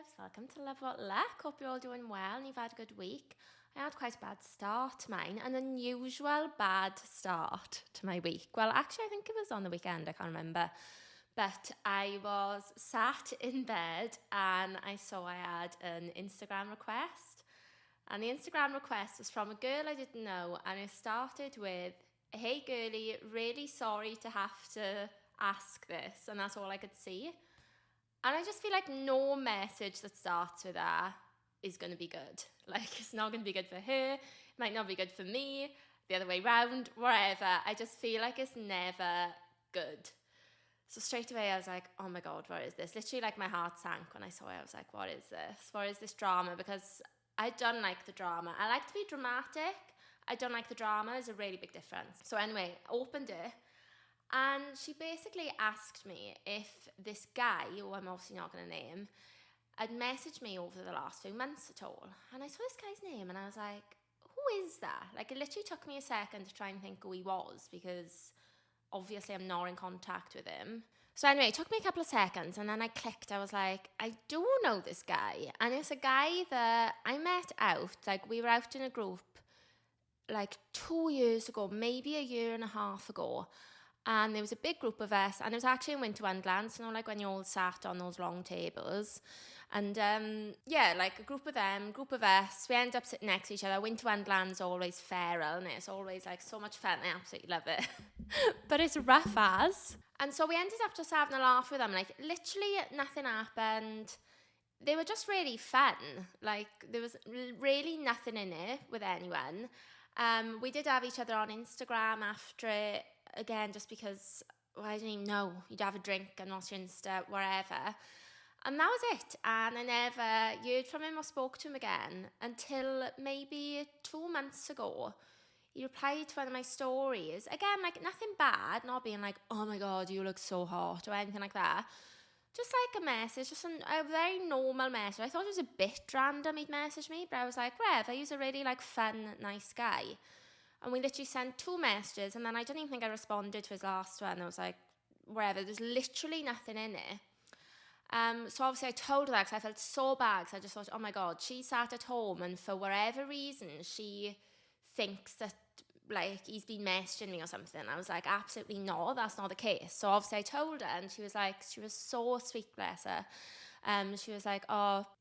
loves, welcome to Love What Luck. Hope you're all doing well and you've had a good week. I had quite a bad start to mine, an unusual bad start to my week. Well, actually I think it was on the weekend, I can't remember. But I was sat in bed and I saw I had an Instagram request. And the Instagram request was from a girl I didn't know, and it started with, "Hey girlie, really sorry to have to ask this," and that's all I could see. And I just feel like no message that starts with that is going to be good. Like, it's not going to be good for her. It might not be good for me. The other way round, wherever. I just feel like it's never good. So straight away I was like, oh my God, what is this? Literally, like, my heart sank when I saw it. I was like, what is this? What is this drama? Because I don't like the drama. I like to be dramatic. I don't like the drama. There's a really big difference. So anyway, I opened it. And she basically asked me if this guy, who I'm obviously not going to name, had messaged me over the last few months at all. And I saw this guy's name and I was like, who is that? Like, it literally took me a second to try and think who he was, because obviously I'm not in contact with him. So anyway, it took me a couple of seconds and then I clicked. I was like, I do know this guy. And it's a guy that I met out, like, we were out in a group like 2 years ago, maybe a year and a half ago. And there was a big group of us, and it was actually in Winter Wonderland, you know, like when you all sat on those long tables. And yeah, like a group of them, group of us, we end up sitting next to each other. Winter Wonderland's always feral, and it's always like so much fun. I absolutely love it. But it's rough as. And so we ended up just having a laugh with them. Like, literally nothing happened. They were just really fun. Like, there was really nothing in it with anyone. We did have each other on Instagram after it, again, just because, well, I didn't even know. You'd have a drink and watch Insta, wherever. And that was it. And I never heard from him or spoke to him again until maybe 2 months ago. He replied to one of my stories. Again, like, nothing bad, not being like, oh my God, you look so hot or anything like that. Just like a message, just a very normal message. I thought it was a bit random he'd message me, but I was like, whatever, he's a really like fun, nice guy. And we literally sent 2 messages, and then I don't even think I responded to his last one. I was like, wherever, there's literally nothing in it. So obviously I told her that because I felt so bad, because I just thought, oh my God, she sat at home and for whatever reason she thinks that, like, he's been messaging me or something. I was like, absolutely not, that's not the case. So obviously I told her, and she was like, she was so sweet, bless her. She was like,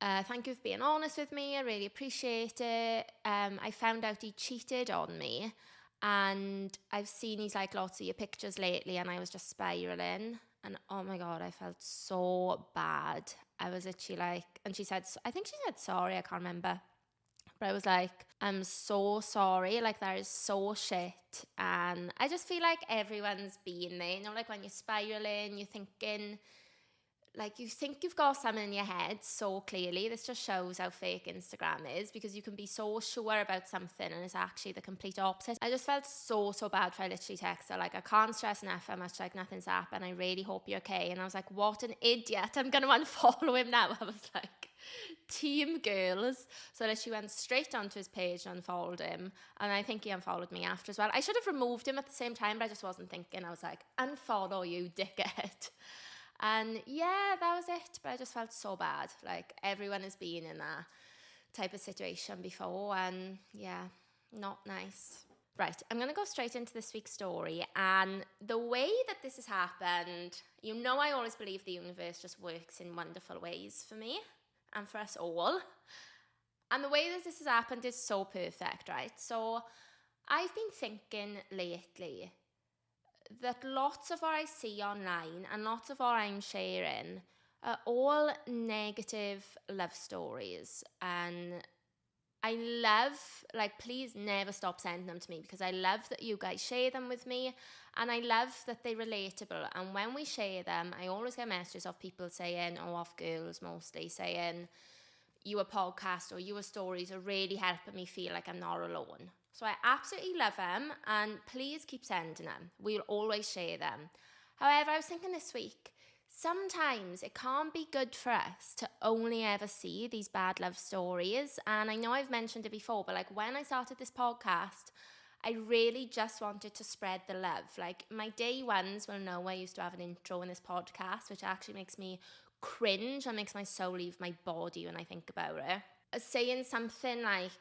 thank you for being honest with me, I really appreciate it. I found out he cheated on me, and I've seen his like lots of your pictures lately, and I was just spiraling, and oh my God, I felt so bad. I was literally like, and she said, I think she said sorry, I can't remember, but I was like, I'm so sorry, like, that is so shit. And I just feel like everyone's been there, you know, like when you're spiraling, you're thinking, like, you think you've got something in your head so clearly. This just shows how fake Instagram is, because you can be so sure about something and it's actually the complete opposite. I just felt so bad for I literally texted her, like, I can't stress enough how much, like, nothing's happened. I really hope you're okay. And I was like, what an idiot. I'm going to unfollow him now. I was like, team girls. So I literally went straight onto his page and unfollowed him. And I think he unfollowed me after as well. I should have removed him at the same time, but I just wasn't thinking. I was like, unfollow you, dickhead. And yeah, that was it. But I just felt so bad. Like, everyone has been in that type of situation before, and yeah, not nice. Right, I'm going to go straight into this week's story. And the way that this has happened, you know, I always believe the universe just works in wonderful ways for me and for us all. And the way that this has happened is so perfect, right? So I've been thinking lately that lots of what I see online and lots of what I'm sharing are all negative love stories. And I love, like, please never stop sending them to me, because I love that you guys share them with me, and I love that they're relatable. And when we share them, I always get messages of people saying, or of girls mostly, saying, your podcast or your stories are really helping me feel like I'm not alone. So I absolutely love them, and please keep sending them. We'll always share them. However, I was thinking this week, sometimes it can't be good for us to only ever see these bad love stories. And I know I've mentioned it before, but like, when I started this podcast, I really just wanted to spread the love. Like, my day ones will know I used to have an intro in this podcast, which actually makes me cringe and makes my soul leave my body when I think about it. Saying something like,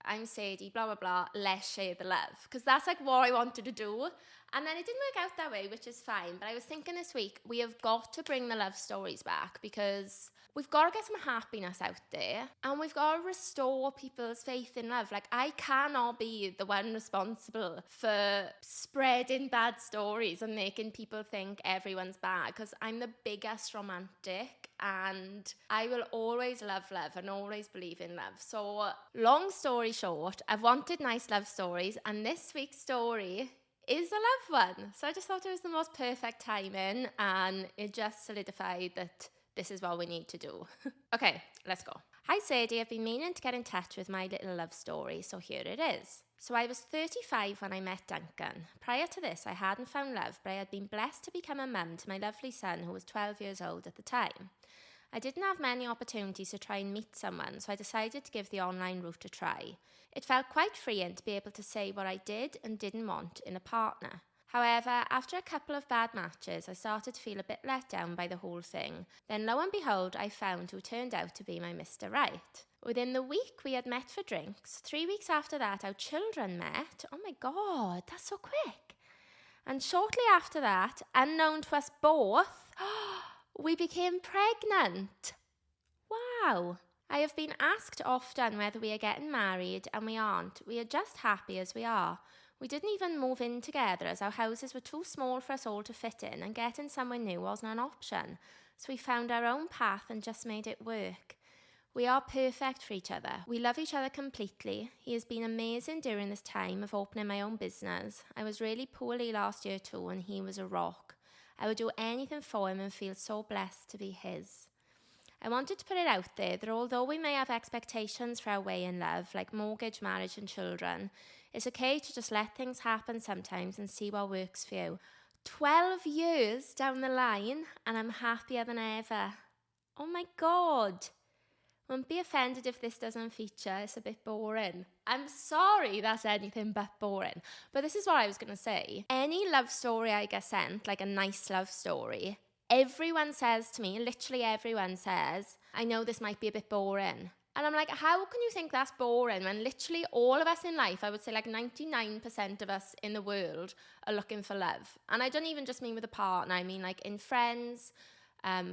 I'm Sadie, blah, blah, blah, let's share the love. Because that's like what I wanted to do. And then it didn't work out that way, which is fine. But I was thinking this week, we have got to bring the love stories back because we've got to get some happiness out there and we've got to restore people's faith in love. Like, I cannot be the one responsible for spreading bad stories and making people think everyone's bad, because I'm the biggest romantic and I will always love love and always believe in love. So long story short, I've wanted nice love stories, and this week's story is a love one. So I just thought it was the most perfect timing, and it just solidified that this is what we need to do. Okay, let's go. Hi Sadie, I've been meaning to get in touch with my little love story, so here it is. So I was 35 when I met Duncan. Prior to this, I hadn't found love, but I had been blessed to become a mum to my lovely son, who was 12 years old at the time. I didn't have many opportunities to try and meet someone, so I decided to give the online route a try. It felt quite freeing to be able to say what I did and didn't want in a partner. However, after a couple of bad matches, I started to feel a bit let down by the whole thing. Then lo and behold, I found who turned out to be my Mr. Right. Within the week, we had met for drinks. 3 weeks after that, our children met. Oh my God, that's so quick. And shortly after that, unknown to us both, we became pregnant. Wow. I have been asked often whether we are getting married, and we aren't. We are just happy as we are. We didn't even move in together as our houses were too small for us all to fit in, and getting somewhere new wasn't an option. So we found our own path and just made it work. We are perfect for each other. We love each other completely. He has been amazing during this time of opening my own business. I was really poorly last year too, and he was a rock. I would do anything for him and feel so blessed to be his. I wanted to put it out there that although we may have expectations for our way in love, like mortgage, marriage and children, it's okay to just let things happen sometimes and see what works for you. 12 years down the line and I'm happier than ever. Oh my God. Won't be offended if this doesn't feature, it's a bit boring. I'm sorry that's anything but boring. But this is what I was going to say. Any love story I get sent, like a nice love story, everyone says to me, literally everyone says, I know this might be a bit boring. And I'm like, how can you think that's boring when literally all of us in life, I would say like 99% of us in the world are looking for love. And I don't even just mean with a partner, I mean like in friends,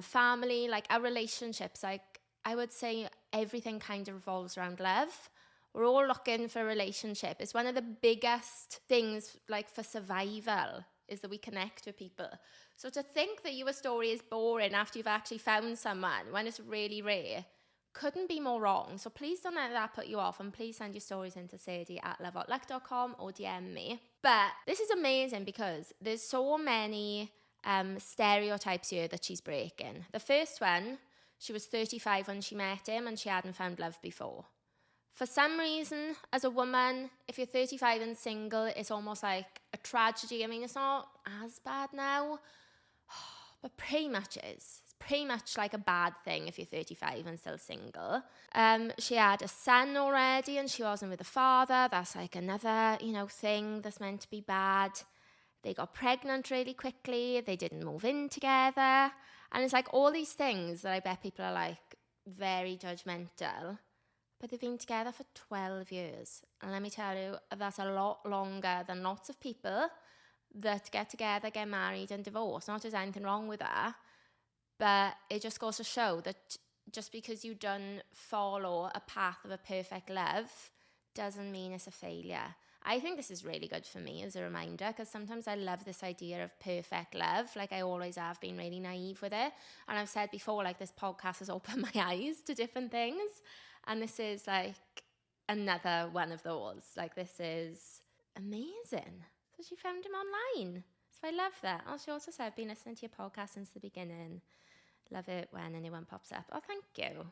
family, like our relationships. Like I would say everything kind of revolves around love. We're all looking for a relationship. It's one of the biggest things like for survival is that we connect with people. So to think that your story is boring after you've actually found someone when it's really rare couldn't be more wrong. So please don't let that put you off, and please send your stories into sadie@loveoutluck.com or DM me. But this is amazing because there's so many stereotypes here that she's breaking. The first one, she was 35 when she met him and she hadn't found love before. For some reason, as a woman, if you're 35 and single, it's almost like a tragedy. I mean, it's not as bad now, but pretty much is. It's pretty much like a bad thing if you're 35 and still single. She had a son already and she wasn't with the father. That's like another, thing that's meant to be bad. They got pregnant really quickly. They didn't move in together. And it's like all these things that I bet people are like very judgmental. But they've been together for 12 years. And let me tell you, that's a lot longer than lots of people that get together, get married and divorce. Not there's anything wrong with that. But it just goes to show that just because you don't follow a path of a perfect love doesn't mean it's a failure. I think this is really good for me as a reminder, because sometimes I love this idea of perfect love. Like I always have been really naive with it. And I've said before, like this podcast has opened my eyes to different things. And this is like another one of those. Like this is amazing. So she found him online. So I love that. Oh, she also said, I've been listening to your podcast since the beginning. Love it when anyone pops up. Oh, thank you.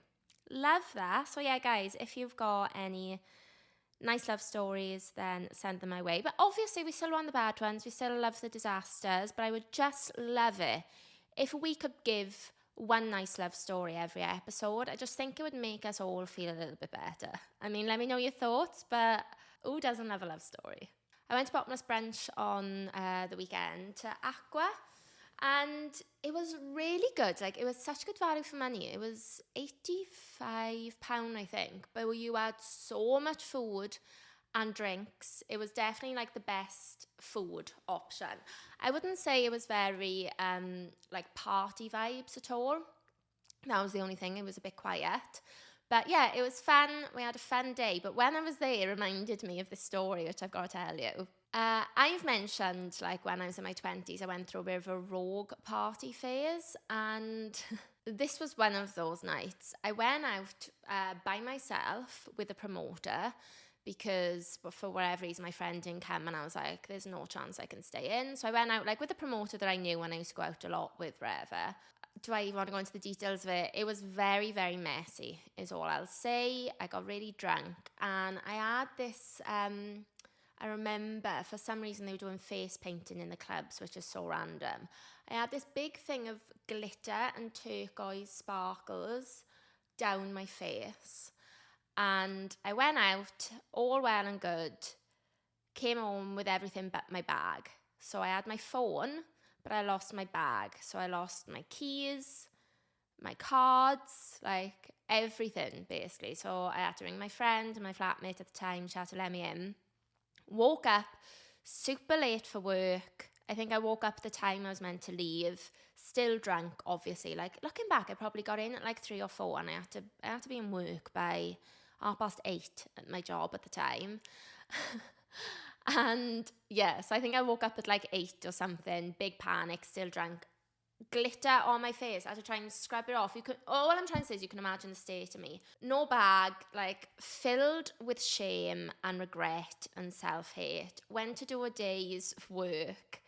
Love that. So yeah, guys, if you've got any nice love stories, then send them my way. But obviously we still want the bad ones. We still love the disasters. But I would just love it if we could give one nice love story every episode. I just think it would make us all feel a little bit better. I mean, let me know your thoughts, but who doesn't love a love story? I went to bottomless brunch on the weekend to Aqua, and It was really good. Like, it was such good value for money. It was £85, I think. But you had so much food and drinks. It was definitely like the best food option. I wouldn't say it was very like party vibes at all. That was the only thing. It was a bit quiet. But yeah, it was fun. We had a fun day. But when I was there, it reminded me of this story, which I've got to tell you. I've mentioned, like, when I was in my 20s, I went through a bit of a rogue party phase. And this was one of those nights. I went out by myself with a promoter because for whatever reason, my friend didn't come. And I was like, there's no chance I can stay in. So I went out, like, with a promoter that I knew and I used to go out a lot with, wherever. Do I even want to go into the details of it? It was very, very messy, is all I'll say. I got really drunk and I had this, I remember for some reason they were doing face painting in the clubs, which is so random. I had this big thing of glitter and turquoise sparkles down my face. And I went out, all well and good, came home with everything but my bag. So I had my phone, but I lost my bag. So I lost my keys, my cards, like everything basically. So I had to ring my friend and my flatmate at the time. She had to let me in. Woke up super late for work. I think I woke up at the time I was meant to leave. Still drunk, obviously. Like, looking back, I probably got in at like 3 or 4 and I had to be in work by 8:30 at my job at the time. And yeah, so I think I woke up at like 8 or something, big panic, still drunk, glitter on my face. I had to try and scrub it off. All I'm trying to say is you can imagine the state of me. No bag, like filled with shame and regret and self-hate. Went to do a day's work,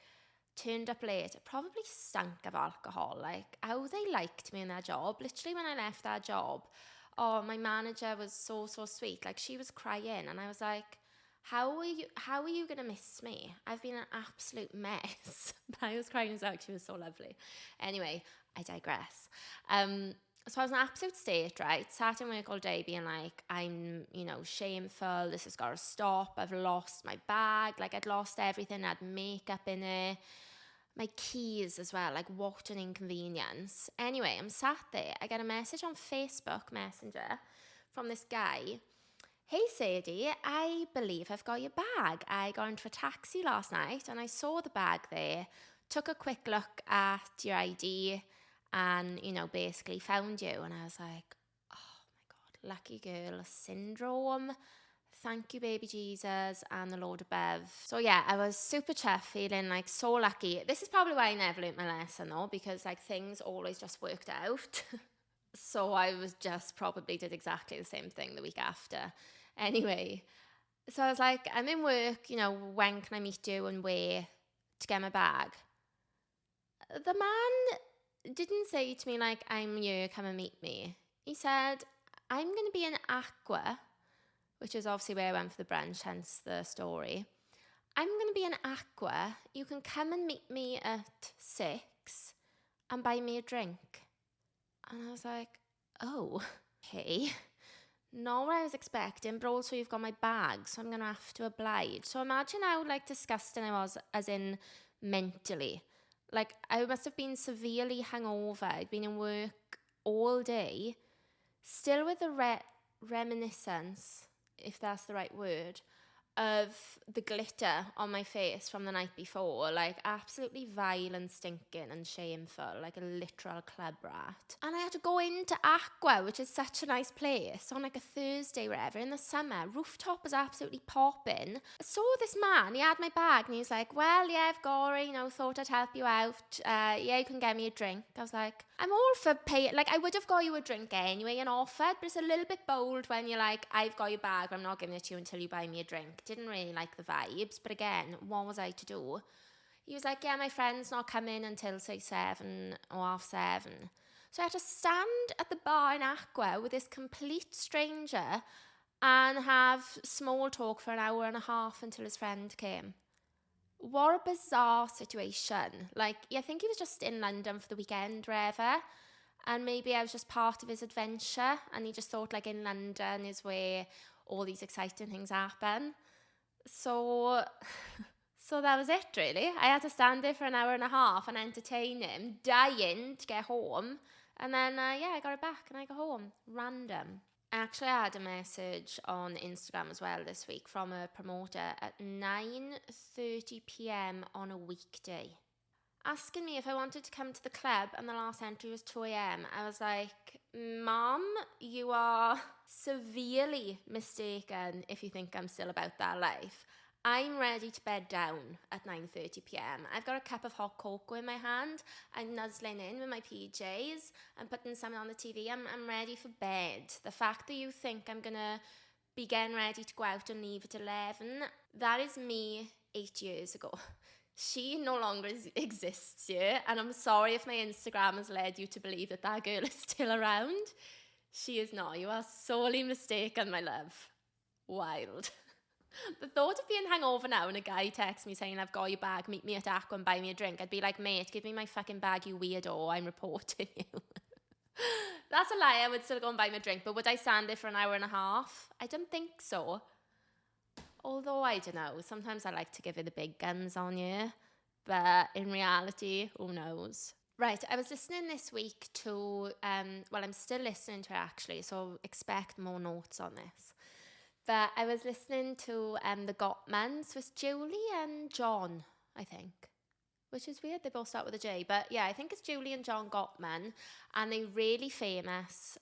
turned up late, probably stank of alcohol. Like, how they liked me in their job. Literally when I left that job, oh, my manager was so sweet. Like, she was crying and I was like, how are you going to miss me? I've been an absolute mess. But I was crying as well. She was so lovely. Anyway, I digress. So I was in an absolute state, right? Sat in work all day being like, I'm, shameful. This has got to stop. I've lost my bag. Like, I'd lost everything. I had makeup in it. My keys as well. Like, what an inconvenience. Anyway, I'm sat there. I get a message on Facebook Messenger from this guy. Hey Sadie, I believe I've got your bag. I got into a taxi last night and I saw the bag there, took a quick look at your ID and, basically found you. And I was like, oh my God, lucky girl syndrome. Thank you, baby Jesus, and the Lord above. So yeah, I was super chuffed, feeling like so lucky. This is probably why I never learned my lesson though, because like things always just worked out. So I was just probably did exactly the same thing the week after. Anyway, so I was like, I'm in work, when can I meet you and where to get my bag? The man didn't say to me like, I'm here, come and meet me. He said, I'm going to be in Aqua, which is obviously where I went for the brunch, hence the story. I'm going to be in Aqua. You can come and meet me at 6 and buy me a drink. And I was like, oh, okay. Not what I was expecting, but also you've got my bag, so I'm going to have to oblige. So imagine how, like, disgusting I was, as in mentally. Like, I must have been severely hungover. I'd been in work all day, still with the reminiscence, if that's the right word, of the glitter on my face from the night before, like absolutely vile and stinking and shameful, like a literal club rat. And I had to go into Aqua, which is such a nice place, on like a Thursday, wherever, in the summer. Rooftop was absolutely popping. I saw this man, he had my bag, and he was like, well, yeah, I've got it, thought I'd help you out. Yeah, you can get me a drink. I was like, I'm all for paying, like, I would have got you a drink anyway and offered, but it's a little bit bold when you're like, I've got your bag, but I'm not giving it to you until you buy me a drink. Didn't really like the vibes, but again, what was I to do? He was like, yeah, my friend's not coming until say 7 or half 7. So I had to stand at the bar in Aqua with this complete stranger and have small talk for an hour and a half until his friend came. What a bizarre situation. Like, I think he was just in London for the weekend, wherever, and maybe I was just part of his adventure, and he just thought like in London is where all these exciting things happen. So So that was it, really. I had to stand there for an hour and a half and entertain him, dying to get home. And then, I got it back and I got home. Random. Actually, I had a message on Instagram as well this week from a promoter at 9:30 p.m. on a weekday, asking me if I wanted to come to the club, and the last entry was 2 a.m. I was like, Mom, you are severely mistaken if you think I'm still about that life. I'm ready to bed down at 9:30 p.m. I've got a cup of hot cocoa in my hand. I'm nuzzling in with my PJs. I'm putting something on the TV. I'm ready for bed. The fact that you think I'm going to be getting ready to go out and leave at 11, that is me 8 years ago. She no longer exists here, and I'm sorry if my Instagram has led you to believe that that girl is still around. She is not. You are sorely mistaken, my love. Wild. The thought of being hungover now and a guy texts me saying, I've got your bag, meet me at Aqua and buy me a drink, I'd be like, mate, give me my fucking bag, you weirdo, I'm reporting you. That's a lie, I would still go and buy me a drink, but would I stand there for an hour and a half? I don't think so. Although, I don't know, sometimes I like to give it the big guns on you, but in reality, who knows? Right, I was listening this week to, I'm still listening to it actually, so expect more notes on this. But I was listening to the Gottmans with Julie and John, I think, which is weird. They both start with a J. But yeah, I think it's Julie and John Gottman, and they're really famous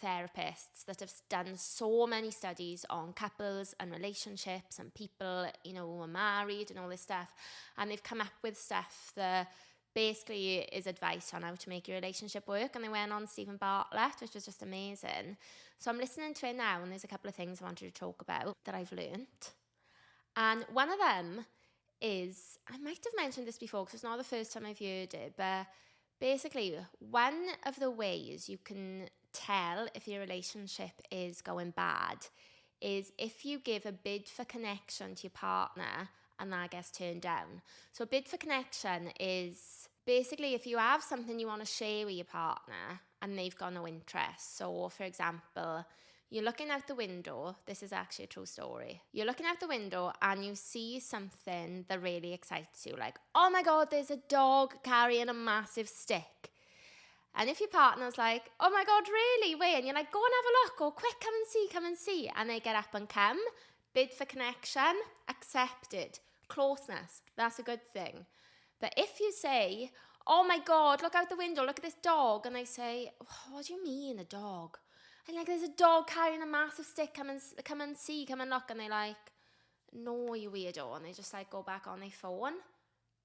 therapists that have done so many studies on couples and relationships and people, who are married and all this stuff. And they've come up with stuff that basically is advice on how to make your relationship work. And they went on Stephen Bartlett, which was just amazing. So I'm listening to it now, and there's a couple of things I wanted to talk about that I've learnt. And one of them is, I might have mentioned this before because it's not the first time I've heard it, but basically one of the ways you can tell if your relationship is going bad is if you give a bid for connection to your partner and that gets turned down. So a bid for connection is basically if you have something you want to share with your partner and they've got no interest. So for example, you're looking out the window. This is actually a true story. You're looking out the window and you see something that really excites you. Like, oh my God, there's a dog carrying a massive stick. And if your partner's like, oh my God, really? Wait, and you're like, go and have a look, or quick, come and see. And they get up and come. Bid for connection, accepted. Closeness, that's a good thing. But if you say, oh my God, look out the window, look at this dog. And they say, what do you mean a dog? And like, there's a dog carrying a massive stick, come and see, come and look. And they're like, no, you weirdo. And they just like go back on their phone.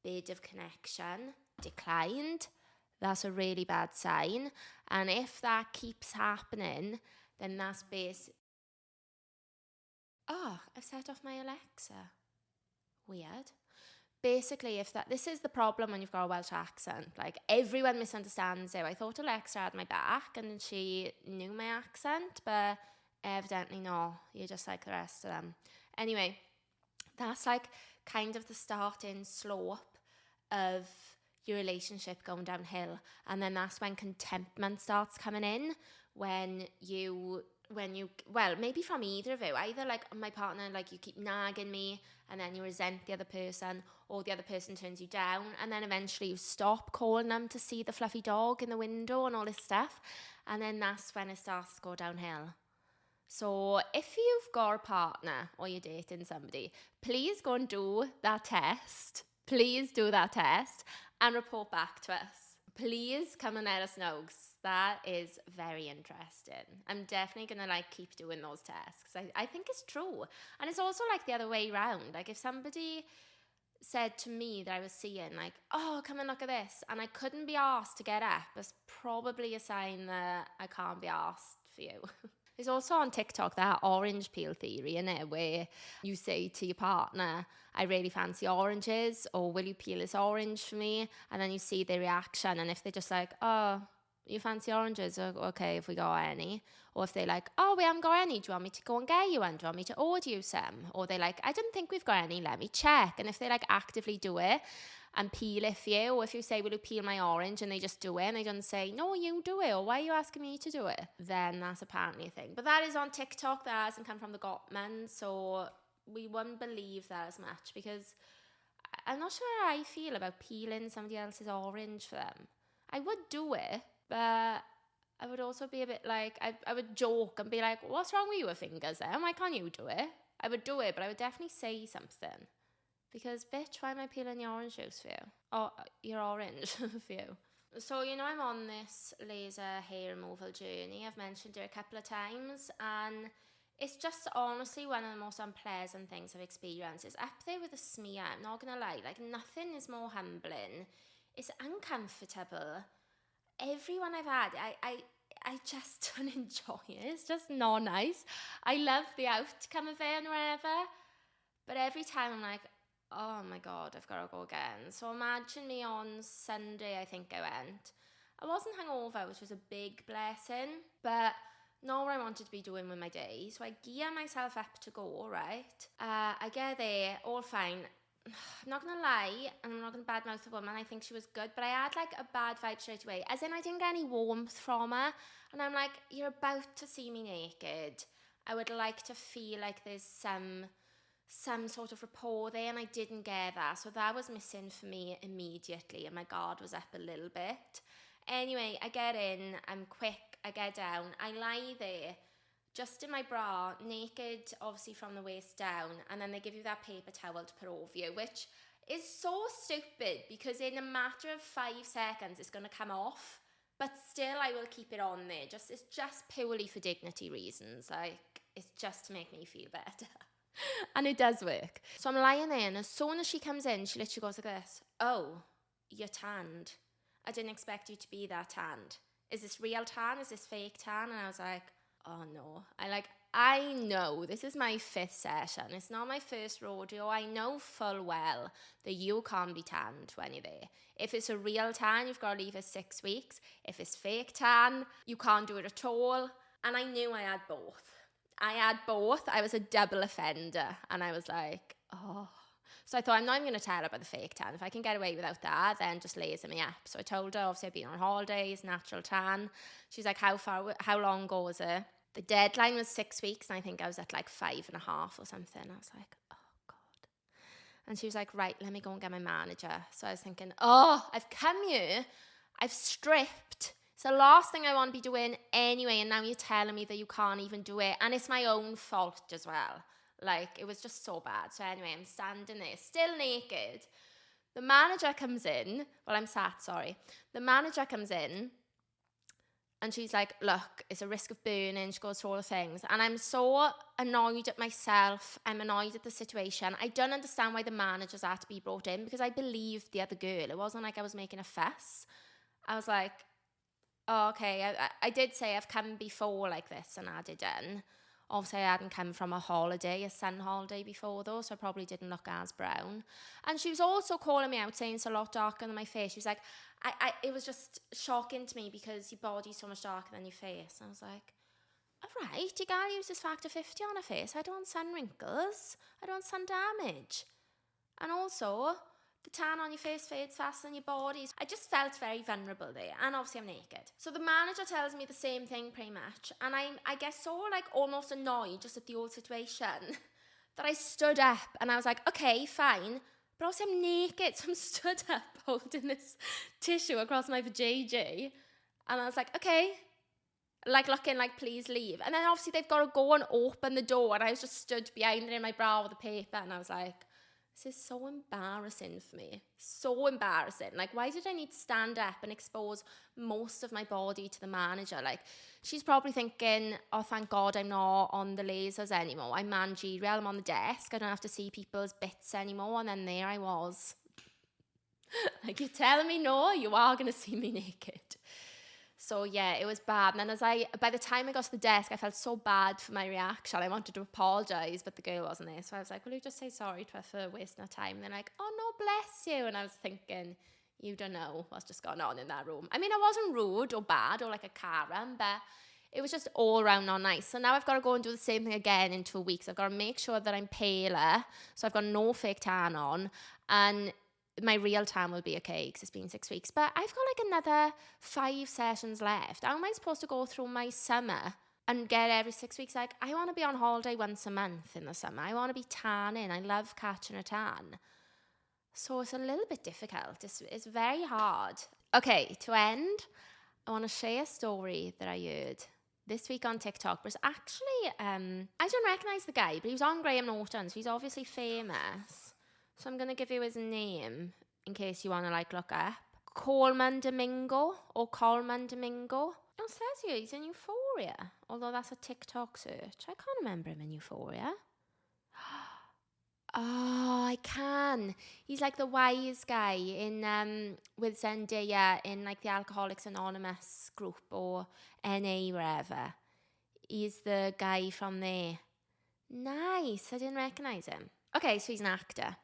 Bid of connection, declined. That's a really bad sign. And if that keeps happening, then that's I've set off my Alexa. Weird. Basically, this is the problem when you've got a Welsh accent. Like, everyone misunderstands it. I thought Alexa had my back and she knew my accent, but evidently no. You're just like the rest of them. Anyway, that's like kind of the starting slope of your relationship going downhill. And then that's when contentment starts coming in, maybe from either of you, either like my partner, like you keep nagging me and then you resent the other person, or the other person turns you down, and then eventually you stop calling them to see the fluffy dog in the window and all this stuff, and then that's when it starts to go downhill. So if you've got a partner or you're dating somebody, please go and do that test. Please do that test and report back to us. Please come and let us know, because that is very interesting. I'm definitely going to keep doing those tests because I think it's true. And it's also the other way around. Like, if somebody said to me that I was seeing oh, come and look at this, and I couldn't be asked to get up, it's probably a sign that I can't be asked for you. There's also on TikTok that orange peel theory, innit, where you say to your partner, I really fancy oranges, or will you peel this orange for me? And then you see their reaction, and if they're just like, oh, you fancy oranges? Okay, if we got any. Or if they're like, oh, we haven't got any, do you want me to go and get you one? Do you want me to order you some? Or they're like, I don't think we've got any, let me check. And if they actively do it and peel it for you, or if you say, will you peel my orange, and they just do it, and they don't say, no, you do it, or why are you asking me to do it? Then that's apparently a thing. But that is on TikTok. That hasn't come from the Gottman, so we wouldn't believe that as much, because I'm not sure how I feel about peeling somebody else's orange for them. I would do it, but I would also be a bit like, I would joke and be like, what's wrong with your fingers then? Why can't you do it? I would do it, but I would definitely say something. Because, bitch, why am I peeling your orange juice for you? Or your orange for you? So, you know, I'm on this laser hair removal journey. I've mentioned it a couple of times, and it's just honestly one of the most unpleasant things I've experienced. It's up there with a smear, I'm not gonna lie. Like, nothing is more humbling. It's uncomfortable. Everyone I've had, I just don't enjoy it. It's just not nice. I love the outcome of it and whatever, but every time I'm like, oh my God, I've got to go again. So imagine me on Sunday, I think I went. I wasn't hungover, which was a big blessing, but not what I wanted to be doing with my day. So I gear myself up to go, right? I get there, all fine. I'm not going to lie, and I'm not going to badmouth the woman. I think she was good, but I had like a bad vibe straight away. As in, I didn't get any warmth from her. And I'm like, you're about to see me naked. I would like to feel like there's some sort of rapport there, and I didn't get that. So that was missing for me immediately, and my guard was up a little bit. Anyway, I get in, I'm quick, I get down, I lie there, just in my bra, naked, obviously from the waist down, and then they give you that paper towel to put over you, which is so stupid, because in a matter of 5 seconds, it's going to come off, but still I will keep it on there. It's just purely for dignity reasons. Like, it's just to make me feel better. And it does work. So I'm lying there, and as soon as she comes in, she literally goes like this. Oh, you're tanned. I didn't expect you to be that tanned. Is this real tan? Is this fake tan? And I was like, oh no. I know this is my 5th session. It's not my first rodeo. I know full well that you can't be tanned when you're there. If it's a real tan, you've got to leave it 6 weeks. If it's fake tan, you can't do it at all. And I knew I had both. I was a double offender, and I was like, oh. So I thought, I'm not even going to tell her about the fake tan. If I can get away without that, then just laser me up. So I told her, obviously I've been on holidays, natural tan. She's like, how long ago was it? The deadline was 6 weeks, and I think I was at like 5.5 or something. I was like, oh God. And she was like, right, let me go and get my manager. So I was thinking, oh, I've come here, I've stripped. It's the last thing I want to be doing anyway, and now you're telling me that you can't even do it, and it's my own fault as well. Like, it was just so bad. So anyway, I'm standing there, still naked. The manager comes in. Well, I'm sat, sorry. The manager comes in, and she's like, look, it's a risk of burning. She goes through all the things. And I'm so annoyed at myself. I'm annoyed at the situation. I don't understand why the managers had to be brought in, because I believed the other girl. It wasn't like I was making a fuss. I was like, oh, okay, I did say I've come before like this, and I didn't. Obviously, I hadn't come from a sun holiday before though, so I probably didn't look as brown. And she was also calling me out, saying it's a lot darker than my face. She was like, it was just shocking to me because your body's so much darker than your face. And I was like, all right, you gotta use this factor 50 on her face. I don't want sun wrinkles. I don't want sun damage. And also, the tan on your face fades faster than your body. I just felt very vulnerable there, and obviously I'm naked. So the manager tells me the same thing pretty much, and I guess so like almost annoyed just at the old situation that I stood up and I was like, okay, fine. But also I'm naked, so I'm stood up holding this tissue across my vajayjay, and I was like, okay, like looking like please leave. And then obviously they've got to go and open the door, and I was just stood behind it in my bra with the paper, and I was like, this is so embarrassing for me. So embarrassing. Like, why did I need to stand up and expose most of my body to the manager? Like, she's probably thinking, oh, thank God I'm not on the lasers anymore. I'm managerial, I'm on the desk. I don't have to see people's bits anymore. And then there I was. Like, you're telling me no, you are going to see me naked. So yeah, it was bad. And then by the time I got to the desk, I felt so bad for my reaction. I wanted to apologise, but the girl wasn't there. So I was like, will you just say sorry to her for wasting her time? And they're like, oh no, bless you. And I was thinking, you don't know what's just gone on in that room. I mean, I wasn't rude or bad or like a Karen, but it was just all around not nice. So now I've got to go and do the same thing again in 2 weeks. I've got to make sure that I'm paler. So I've got no fake tan on. And my real tan will be okay because it's been 6 weeks. But I've got like another 5 sessions left. How am I supposed to go through my summer and get every 6 weeks. Like, I want to be on holiday once a month in the summer. I want to be tanning. I love catching a tan. So it's a little bit difficult. It's very hard. Okay, to end, I want to share a story that I heard this week on TikTok. But it's actually, I don't recognise the guy, but he was on Graham Norton, so he's obviously famous. So I'm going to give you his name in case you want to like look up. Coleman Domingo. It says here he's in Euphoria, although that's a TikTok search. I can't remember him in Euphoria. Oh, I can. He's like the wise guy in with Zendaya in like the Alcoholics Anonymous group or NA, wherever. He's the guy from there. Nice. I didn't recognise him. Okay, so he's an actor.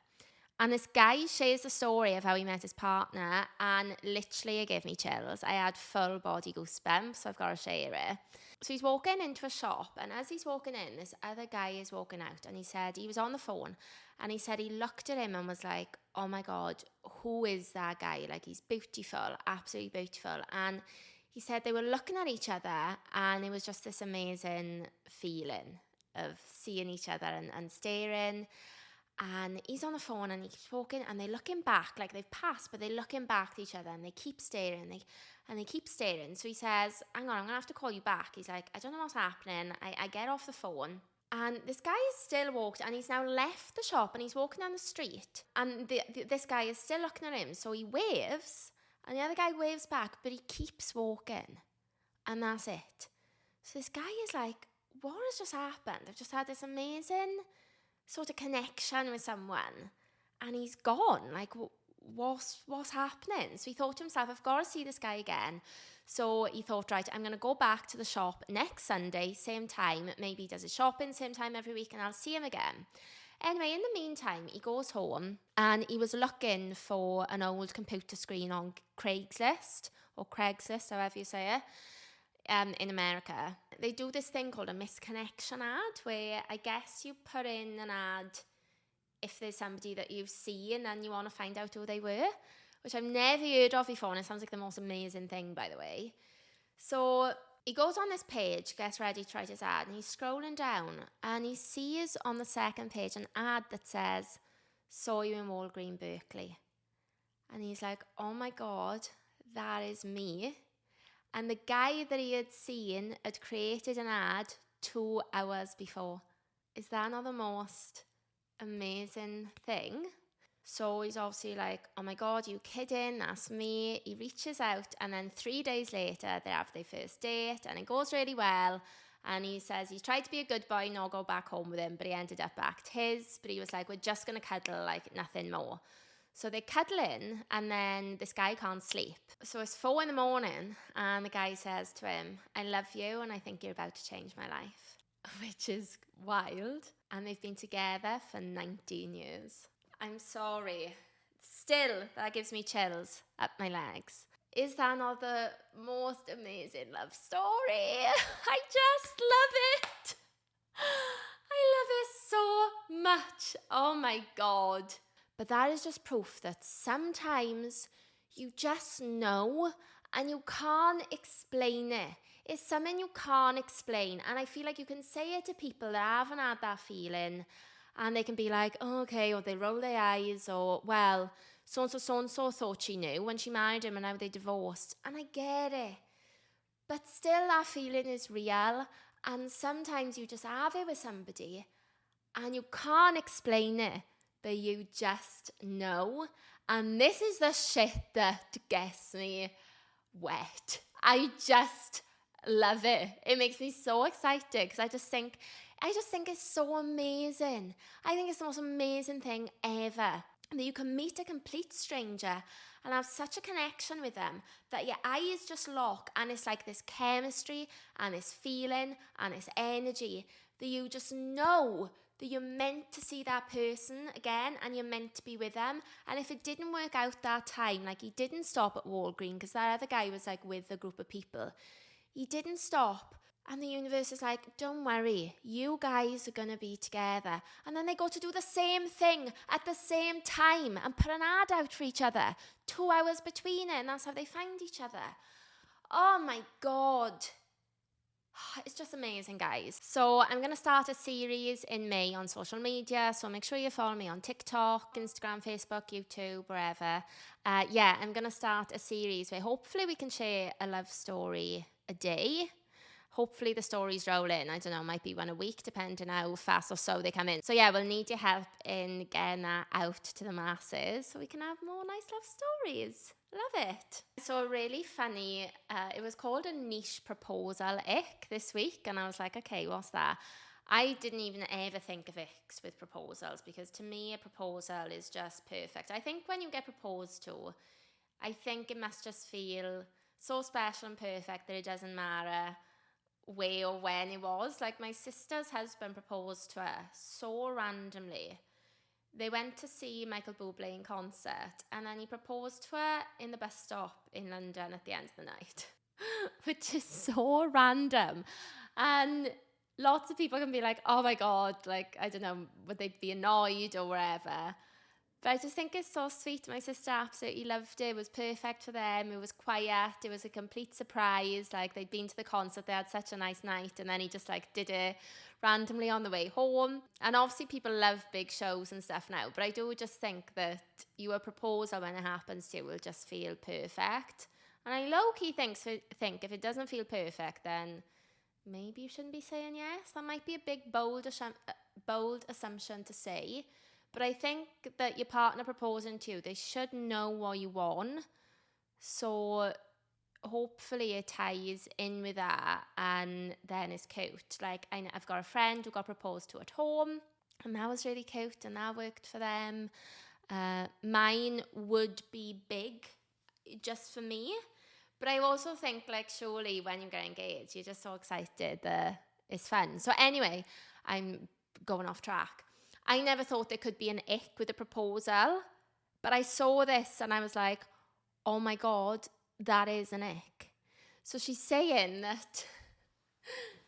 And this guy shares the story of how he met his partner, and literally it gave me chills. I had full body goosebumps, so I've got to share it. So he's walking into a shop, and as he's walking in, this other guy is walking out, and he said he was on the phone, and he said he looked at him and was like, oh my God, who is that guy? Like, he's beautiful, absolutely beautiful. And he said they were looking at each other, and it was just this amazing feeling of seeing each other and staring. And he's on the phone and he keeps walking, and they're looking back, like they've passed, but they're looking back to each other, and they keep staring, and they keep staring. So he says, hang on, I'm going to have to call you back. He's like, I don't know what's happening. I get off the phone, and this guy is still walked, and he's now left the shop, and he's walking down the street, and this guy is still looking at him. So he waves, and the other guy waves back, but he keeps walking, and that's it. So this guy is like, what has just happened? I've just had this amazing sort of connection with someone, and he's gone. Like, what's happening? So he thought to himself, I've got to see this guy again. So he thought, right, I'm going to go back to the shop next Sunday, same time. Maybe he does his shopping same time every week, and I'll see him again. Anyway, in the meantime, he goes home, and he was looking for an old computer screen on Craigslist, however you say it. In America, they do this thing called a misconnection ad, where I guess you put in an ad if there's somebody that you've seen and you want to find out who they were, which I've never heard of before, and it sounds like the most amazing thing, by the way. So he goes on this page, gets ready to write his ad, and he's scrolling down, and he sees on the second page an ad that says, saw you in Walgreen, Berkeley. And he's like, oh my God, that is me. And the guy that he had seen had created an ad 2 hours before. Is that not the most amazing thing? So he's obviously like, oh my God, you kidding? That's me. He reaches out, and then 3 days later, they have their first date, and it goes really well. And he says he's tried to be a good boy, not go back home with him, but he ended up back to his. But he was like, we're just going to cuddle, like nothing more. So they cuddle in, and then this guy can't sleep. So it's 4 a.m, and the guy says to him, I love you, and I think you're about to change my life. Which is wild. And they've been together for 19 years. I'm sorry. Still, that gives me chills up my legs. Is that not the most amazing love story? I just love it. I love it so much. Oh my God. But that is just proof that sometimes you just know and you can't explain it. It's something you can't explain. And I feel like you can say it to people that haven't had that feeling, and they can be like, oh, okay, or they roll their eyes, or, well, so-and-so thought she knew when she married him and now they divorced. And I get it. But still, that feeling is real. And sometimes you just have it with somebody and you can't explain it, but you just know. And this is the shit that gets me wet. I just love it. It makes me so excited because I just think it's so amazing. I think it's the most amazing thing ever, that you can meet a complete stranger and have such a connection with them that your eyes just lock, and it's like this chemistry and this feeling and this energy that you just know that you're meant to see that person again and you're meant to be with them. And if it didn't work out that time, like he didn't stop at Walgreen because that other guy was like with a group of people, he didn't stop. And the universe is like, don't worry, you guys are going to be together. And then they go to do the same thing at the same time and put an ad out for each other. 2 hours between it, and that's how they find each other. Oh my God. It's just amazing, guys. So I'm going to start a series in May on social media. So make sure you follow me on TikTok, Instagram, Facebook, YouTube, wherever. Yeah, I'm going to start a series where hopefully we can share a love story a day. Hopefully the stories roll in. I don't know, might be one a week, depending how fast or slow they come in. So yeah, we'll need your help in getting that out to the masses so we can have more nice love stories. Love it. So really funny, it was called a niche proposal ick this week, and I was like, okay, what's that? I didn't even ever think of icks with proposals, because to me a proposal is just perfect. I think when you get proposed to, I think it must just feel so special and perfect that it doesn't matter where or when it was. Like, my sister's husband proposed to her so randomly. They went to see Michael Bublé in concert, and then he proposed to her in the bus stop in London at the end of the night, which is so random. And lots of people can be like, oh my God, like, I don't know, would they be annoyed or whatever? But I just think it's so sweet. My sister absolutely loved it. It was perfect for them. It was quiet. It was a complete surprise. Like, they'd been to the concert. They had such a nice night. And then he just like did it randomly on the way home. And obviously people love big shows and stuff now. But I do just think that your proposal, when it happens to you, will just feel perfect. And I low-key think if it doesn't feel perfect, then maybe you shouldn't be saying yes. That might be a big, bold assumption to say. But I think that your partner proposing to you, they should know what you want. So hopefully it ties in with that, and then it's cute. Like, I've got a friend who got proposed to at home, and that was really cute, and that worked for them. Mine would be big just for me. But I also think, like, surely when you get engaged, you're just so excited that it's fun. So anyway, I'm going off track. I never thought there could be an ick with a proposal, but I saw this and I was like, oh my God, that is an ick. So she's saying that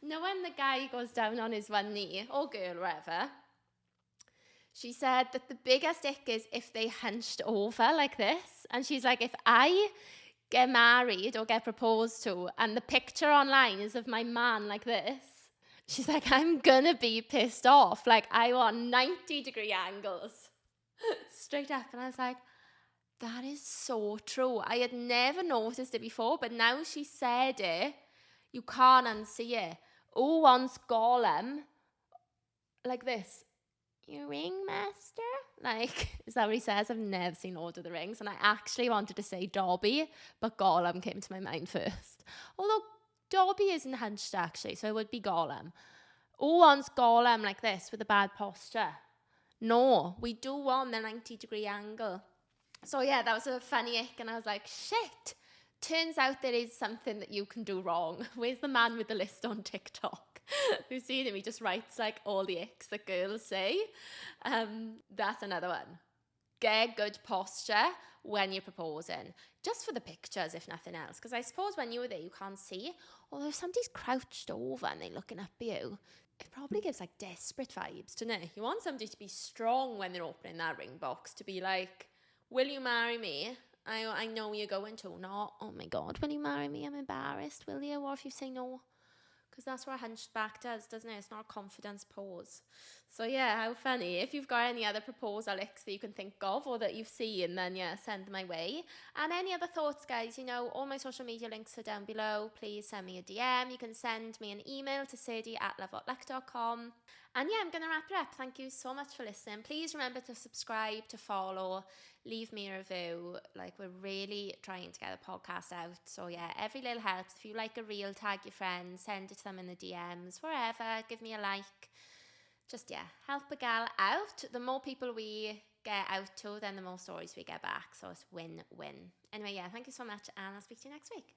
when the guy goes down on his one knee, or girl, whatever, she said that the biggest ick is if they hunched over like this. And she's like, if I get married or get proposed to and the picture online is of my man like this, she's like, I'm gonna be pissed off. Like, I want 90-degree angles straight up. And I was like, that is so true. I had never noticed it before, but now she said it, you can't unsee it. Who wants Gollum like this? You ringmaster? Like, is that what he says? I've never seen Lord of the Rings, and I actually wanted to say Dobby, but Gollum came to my mind first. Although Dobby isn't hunched, actually, so it would be Gollum. Who wants Gollum like this with a bad posture? No, we do want the 90-degree angle. So yeah, that was a funny ick, and I was like, shit. Turns out there is something that you can do wrong. Where's the man with the list on TikTok? Who's seen him? He just writes like all the icks that girls say. That's another one. Get good posture when you're proposing, just for the pictures, if nothing else. Because I suppose when you were there, you can't see. Although if somebody's crouched over and they're looking up at you, it probably gives like desperate vibes, doesn't it? You want somebody to be strong when they're opening that ring box, to be like, will you marry me? I know you're going to. Not, oh my God, will you marry me? I'm embarrassed. Will you? Or if you say no? Because that's what a hunched back does, doesn't it? It's not a confidence pose. So yeah, how funny. If you've got any other proposal icks that you can think of or that you've seen, then yeah, send them my way. And any other thoughts, guys, all my social media links are down below. Please send me a DM. You can send me an email to sadie@lovewhatluck.com. And yeah, I'm going to wrap it up. Thank you so much for listening. Please remember to subscribe, to follow, leave me a review. Like, we're really trying to get the podcast out. So yeah, every little helps. If you like a reel, tag your friends, send it to them in the DMs, wherever. Give me a like. Just, yeah, help a gal out. The more people we get out to, then the more stories we get back. So it's win-win. Anyway, yeah, thank you so much, and I'll speak to you next week.